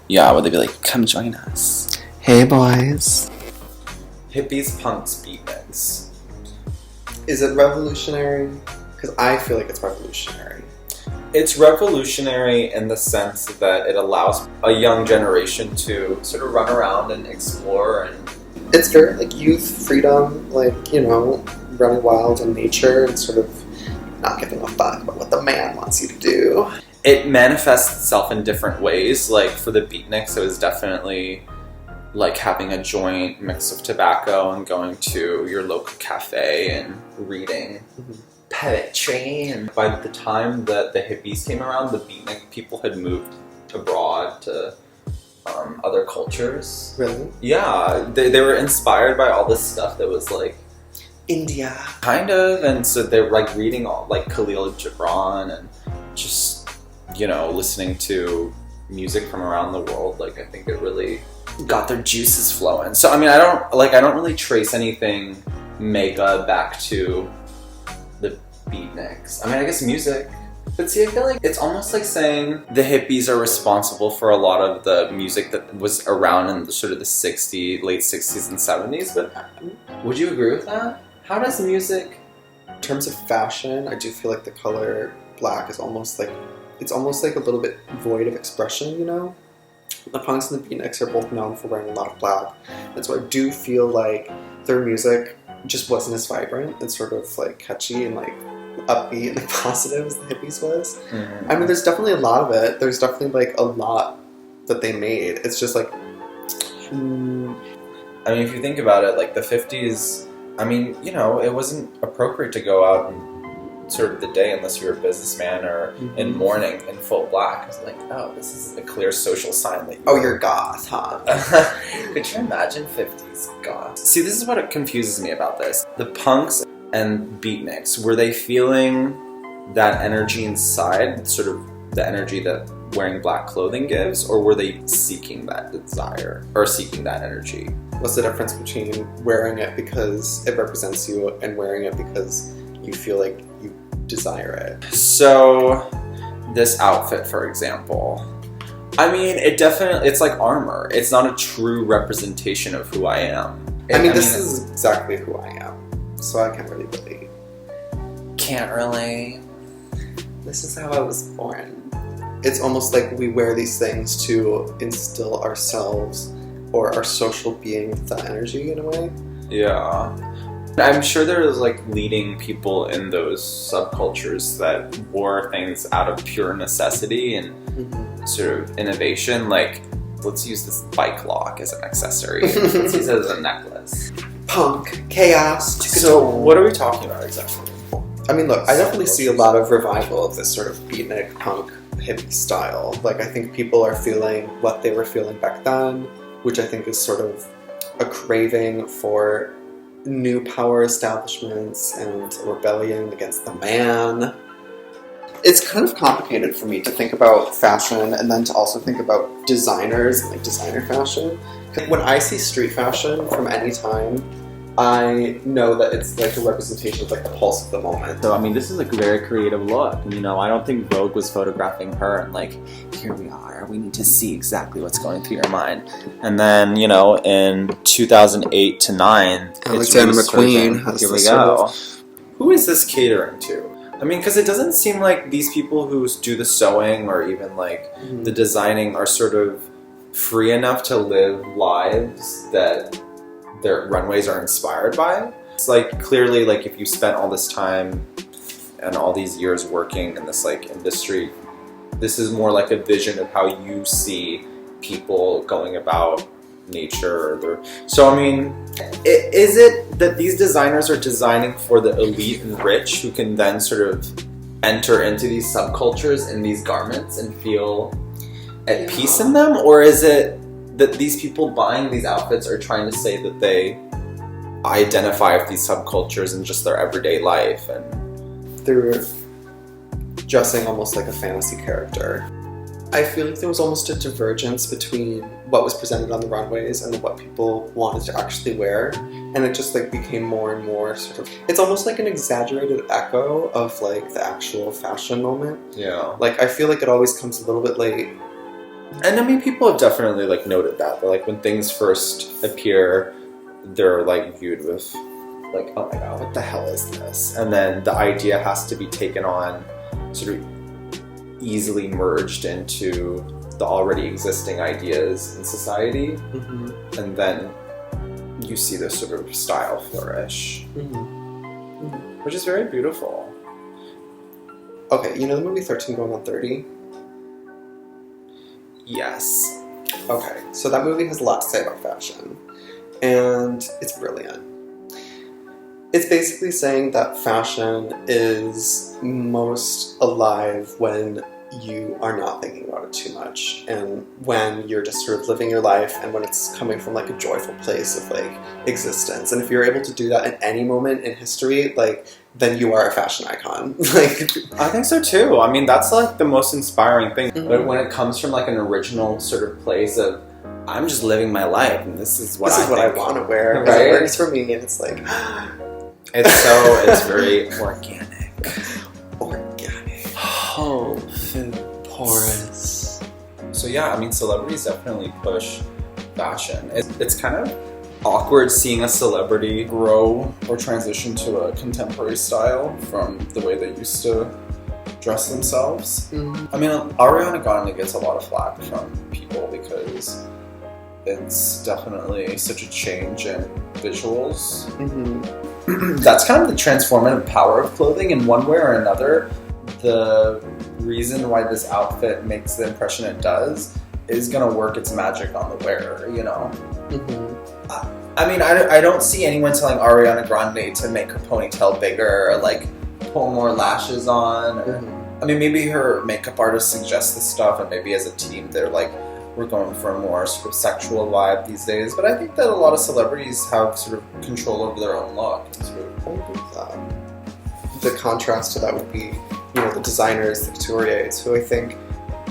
Yeah, would they be like, come join us? Hey, boys. Hippies, punks, beatniks. Is it revolutionary? Because I feel like it's revolutionary. It's revolutionary in the sense that it allows a young generation to sort of run around and explore. And it's very like youth, freedom, like, you know, running wild in nature and sort of not giving a fuck about what the man wants you to do. It manifests itself in different ways. Like for the beatniks, it was definitely like having a joint, mix of tobacco, and going to your local cafe and reading poetry. And by the time that the hippies came around, the beatnik people had moved abroad to other cultures. Really? Yeah, they were inspired by all this stuff that was like India. Kind of, and so they're like reading all like Khalil Gibran and just, you know, listening to music from around the world. Like I think it really got their juices flowing. So I mean, I don't really trace anything mega back to the beatniks. I mean, I guess music. But see, I feel like it's almost like saying the hippies are responsible for a lot of the music that was around in the sort of the late 60s and 70s. But would you agree with that? How does music... In terms of fashion, I do feel like the color black is almost like... It's almost like a little bit void of expression, you know? The punks and the beatniks are both known for wearing a lot of black. And so I do feel like their music just wasn't as vibrant and sort of like catchy and like upbeat and like positive as the hippies was. Mm-hmm. I mean, there's definitely a lot of it. There's definitely like a lot that they made. It's just like... I mean, if you think about it, like the 50s... I mean, you know, it wasn't appropriate to go out and sort of the day unless you were a businessman or in mourning in full black. It's like, oh, this is a clear social sign that you're goth, huh? Could you imagine 50s goth? See, this is what confuses me about this. The punks and beatniks, were they feeling that energy inside, sort of the energy that wearing black clothing gives, or were they seeking that desire or seeking that energy? What's the difference between wearing it because it represents you and wearing it because you feel like you desire it? So, this outfit, for example, I mean, it's like armor. It's not a true representation of who I am. This is exactly who I am, so I can't really relate. Can't relate. This is how I was born. It's almost like we wear these things to instill ourselves or our social being with that energy in a way. Yeah. I'm sure there's like leading people in those subcultures that wore things out of pure necessity and sort of innovation. Like, let's use this bike lock as an accessory. Let's use it as a necklace. Punk, chaos. So what are we talking about exactly? I mean, look, I definitely see a lot of revival of this sort of beatnik, punk, hippie style. Like, I think people are feeling what they were feeling back then, which I think is sort of a craving for new power establishments and rebellion against the man. It's kind of complicated for me to think about fashion and then to also think about designers and like designer fashion. When I see street fashion from any time, I know that it's like a representation of like the pulse of the moment. So I mean, this is like a very creative look. You know, I don't think Vogue was photographing her and like, here we are, we need to see exactly what's going through your mind. And then, you know, in 2008 to 9, Alexander McQueen has here we go. Who is this catering to? I mean, because it doesn't seem like these people who do the sewing or even like the designing are sort of free enough to live lives that their runways are inspired by. It's like clearly like if you spent all this time and all these years working in this like industry, this is more like a vision of how you see people going about nature. So I mean, is it that these designers are designing for the elite and rich who can then sort of enter into these subcultures in these garments and feel at peace in them? Or is it that these people buying these outfits are trying to say that they identify with these subcultures in just their everyday life? And they're dressing almost like a fantasy character. I feel like there was almost a divergence between what was presented on the runways and what people wanted to actually wear. And it just like became more and more sort of, it's almost like an exaggerated echo of like the actual fashion moment. Yeah. Like I feel like it always comes a little bit late And I mean, people have definitely like noted that. Like when things first appear, they're like viewed with like, oh my god, what the hell is this? And then the idea has to be taken on, sort of easily merged into the already existing ideas in society, Mm-hmm. and then you see this sort of style flourish, which is very beautiful. Okay, you know the movie 13 Going on 30? Yes. Okay, so that movie has a lot to say about fashion, and it's brilliant. It's basically saying that fashion is most alive when you are not thinking about it too much, and when you're just sort of living your life, and when it's coming from like a joyful place of like existence. And if you're able to do that at any moment in history, like, then you are a fashion icon. Like, I think so too. I mean, that's like the most inspiring thing. But when it comes from like an original sort of place of, I'm just living my life and this is what I want to wear. Right? It works for me, and it's like it's very organic. Whole food, porous. So yeah, I mean, celebrities definitely push fashion. It's kind of awkward seeing a celebrity grow or transition to a contemporary style from the way they used to dress themselves. I mean, Ariana Grande gets a lot of flack from people because it's definitely such a change in visuals. That's kind of the transformative power of clothing in one way or another. The reason why this outfit makes the impression it does is going to work its magic on the wearer, you know? I mean, I don't see anyone telling Ariana Grande to make her ponytail bigger or like pull more lashes on. I mean, maybe her makeup artist suggests this stuff, and maybe as a team they're like, we're going for a more sort of sexual vibe these days. But I think that a lot of celebrities have sort of control over their own look. The contrast to that would be, you know, the designers, the couturiers, who I think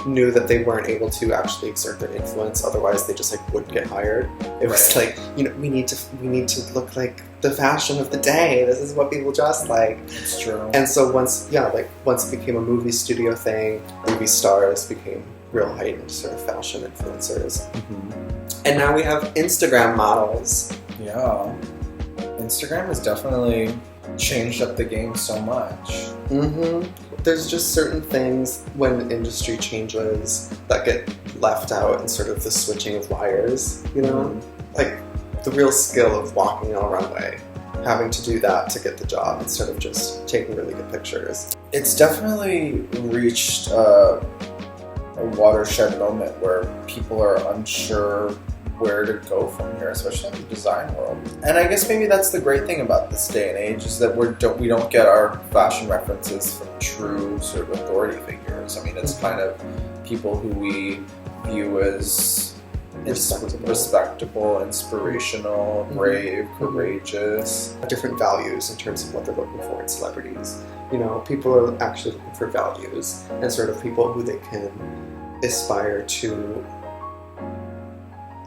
knew that they weren't able to actually exert their influence, otherwise they just like wouldn't get hired. It was like, you know, we need to look like the fashion of the day. This is what people dress like. It's true. And so once it became a movie studio thing, movie stars became real heightened sort of fashion influencers. And now we have Instagram models. Yeah. Instagram has definitely changed up the game so much. There's just certain things when the industry changes that get left out in sort of the switching of wires, you know? Like the real skill of walking on a runway, having to do that to get the job instead of just taking really good pictures. It's definitely reached a watershed moment where people are unsure where to go from here, especially in the design world. And I guess maybe that's the great thing about this day and age, is that we don't get our fashion references from true sort of authority figures. I mean, it's kind of people who we view as respectable, inspirational, brave, courageous. Different values in terms of what they're looking for in celebrities. You know, people are actually looking for values and sort of people who they can aspire to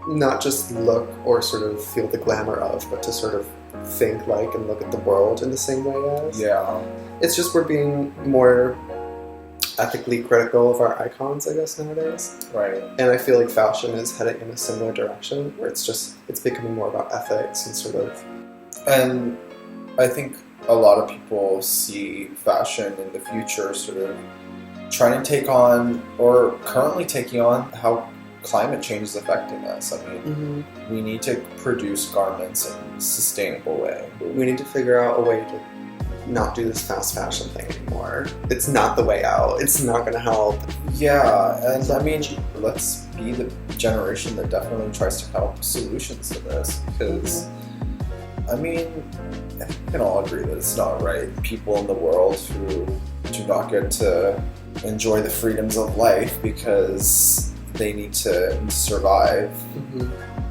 not just look or sort of feel the glamour of, but to sort of think like and look at the world in the same way as. Yeah. It's just we're being more ethically critical of our icons, I guess, nowadays. Right. And I feel like fashion is heading in a similar direction, where it's becoming more about ethics and sort of... And I think a lot of people see fashion in the future sort of trying to take on, or currently taking on, how climate change is affecting us. I mean, we need to produce garments in a sustainable way. We need to figure out a way to not do this fast fashion thing anymore. It's not the way out. It's not going to help. Yeah, and I mean, let's be the generation that definitely tries to come up with solutions to this, because, I mean, I think we can all agree that it's not right. People in the world who do not get to enjoy the freedoms of life because they need to survive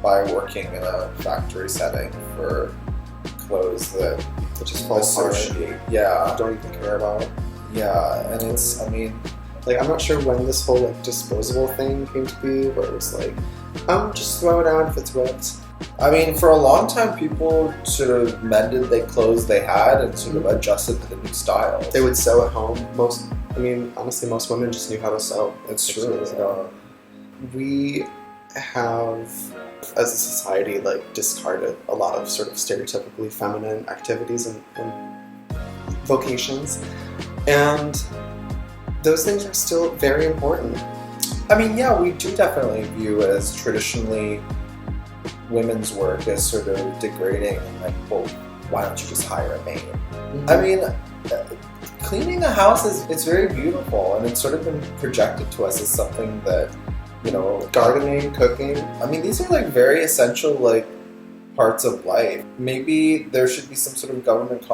by working in a factory setting for clothes that just fall associate. Yeah. Don't even care about. Yeah, and it's, I mean, like, I'm not sure when this whole like disposable thing came to be, where it was like, just throw it out if it's ripped. I mean, for a long time, people sort of mended the clothes they had and sort of adjusted to the new styles. They would sew at home. Honestly, most women just knew how to sew. It's true. we have, as a society, like discarded a lot of sort of stereotypically feminine activities and vocations, and those things are still very important. I mean, yeah, we do definitely view as traditionally women's work as sort of degrading and like, well, why don't you just hire a maid? Mm-hmm. I mean, cleaning a house it's very beautiful, and it's sort of been projected to us as something that, you know, gardening, cooking. I mean, these are like very essential like parts of life. Maybe there should be some sort of government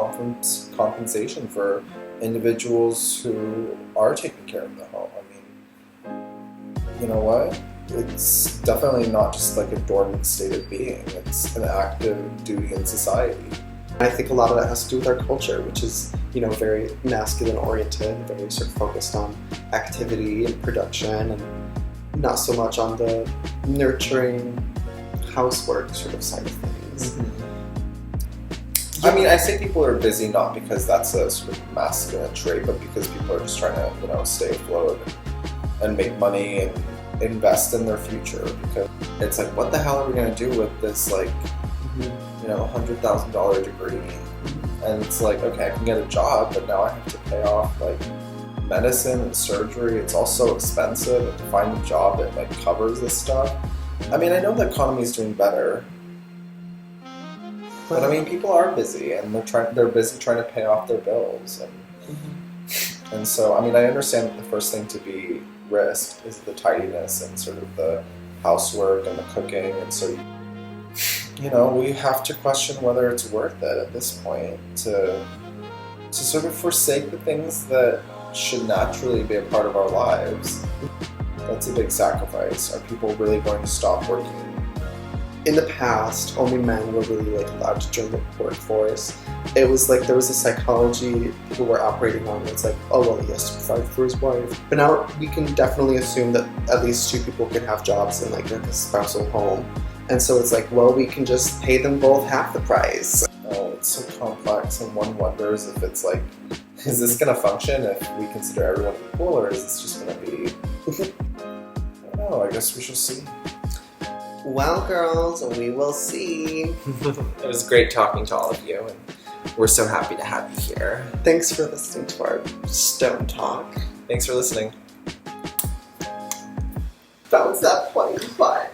compensation for individuals who are taking care of the home. I mean, you know what? It's definitely not just like a dormant state of being. It's an active duty in society. I think a lot of that has to do with our culture, which is, you know, very masculine oriented, very sort of focused on activity and production, and not so much on the nurturing housework sort of side of things. Mm-hmm. I mean, I say people are busy not because that's a sort of masculine trait, but because people are just trying to, you know, stay afloat and make money and invest in their future. Because it's like, what the hell are we going to do with this, like, you know, $100,000 degree? And it's like, okay, I can get a job, but now I have to pay off like medicine and surgery. It's all so expensive, and to find a job that like covers this stuff. I mean, I know the economy is doing better, but I mean, people are busy, and they're busy trying to pay off their bills, and so I mean, I understand that the first thing to be risked is the tidiness and sort of the housework and the cooking, and so, you know, we have to question whether it's worth it at this point to sort of forsake the things that should naturally be a part of our lives. That's a big sacrifice. Are people really going to stop working? In the past, only men were really like allowed to join the workforce. It was like there was a psychology people were operating on. It's like, oh well, he has to provide for his wife. But now we can definitely assume that at least two people can have jobs in like a spousal home. And so it's like, well, we can just pay them both half the price. Oh, it's so complex, and one wonders if it's like, is this going to function if we consider everyone equal, or is this just going to be... I don't know, I guess we shall see. Well, girls, we will see. It was great talking to all of you, and we're so happy to have you here. Thanks for listening to our stone talk. Thanks for listening. Bounce that funny butt.